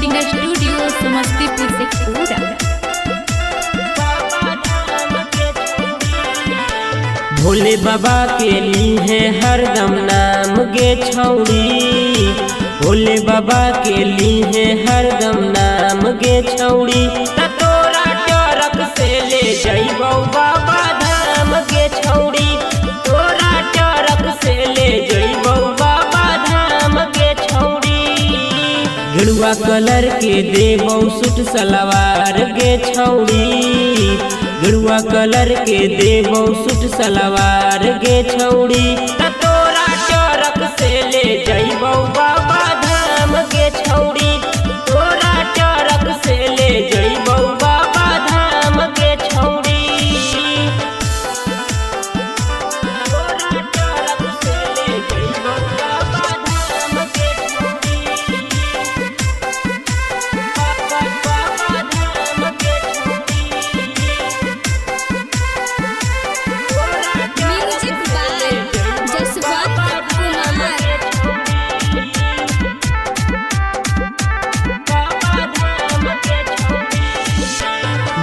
Recording studio Samastipur से पूरा। भोले बाबा के लिए हरदम नाम गे छौड़ी, भोले बाबा के लिए हरदम नाम गे छौड़ी। तोरा टरक से ले जइबौ बाबा धाम गे छौड़ी, तोरा टरक से ले जइबौ बाबा धाम गे छौड़ी। गेरुआ कलर के देबौ सूट सलवार गे छौड़ी, गेरुआ कलर के देबौ सूट सलवार गे छौड़ी। तोरा टरक से ले जइबौ बाबा धाम गे छौड़ी, तोरा टरक से ले जइबौ बाबा धाम गे छौड़ी। तोरा टरक से ले जइबौ बाबा धाम गे छौड़ी, बाबा धाम गे छौड़ी। Music by Jaswant Kumar.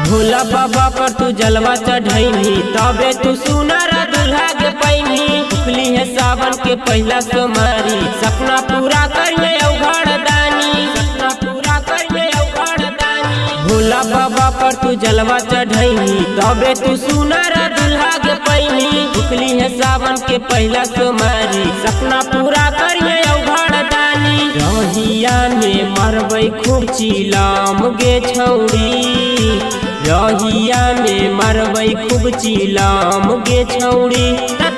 भोला बाबा पर तू जलवा चढ़ैनी, तबे तू सुनर दुल्हा के पैनी। उखली है सावन के पहला सोमवारी, सपना पूरा करिए औघड़ दानी, सपना पूरा करिए औघड़ दानी। भोला बाबा पर तू जलवा चढ़ैनी, तबे तू सुनर दुल्हा के पैनी। उखली है सावन के पहला सोमवारी, सपना पूरा करिए औघड़ दानी। रहिया में मरबै खूब चिलाम गे छौड़ी, रहिया में मरबै खूब चिलाम गे छौड़ी।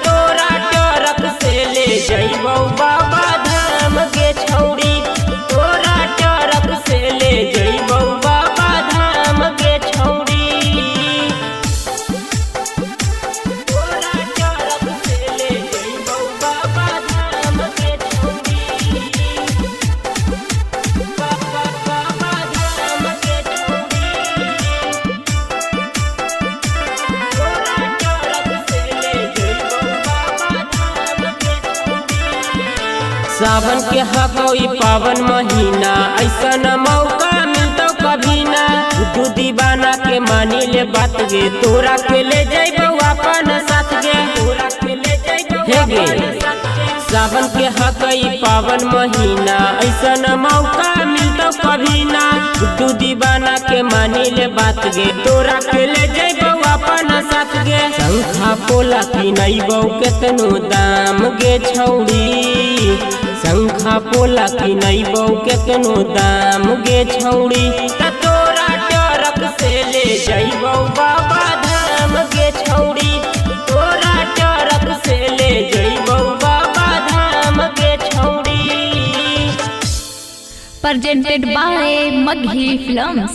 तोरा टरक से ले जइबौ बाबा धाम गे छौड़ी, तोरा टरक से ले जइबौ बाबा धाम गे छौड़ी। तोरा टरक से ले जइबौ बाबा धाम गे छौड़ी, बाबा धाम गे छौड़ी। सावन के हकोई पावन महीना, ऐसा न मौका मिलतो कभी ना। तू दीवाना के मानी ले बात गे, तोरा के ले जइबौ अपन साथ गे, तोरा के ले जइबौ हे गे। सावन के हकोई पावन महीना, ऐसा न मौका मिलतो कभी ना। तू दीवाना के मानी ले बात गे, तोरा के ले जइबौ अपन साथ गे। शंखा पोला किनैबौ केतनो दाम गे छौड़ी, शंखा पोला किनैबौ केतनो दाम गे छौड़ी। तोरा टरक से ले जइबौ बाबा धाम गे छौड़ी, तोरा टरक से ले जइबौ बाबा धाम गे छौड़ी। presented by Maghi Films।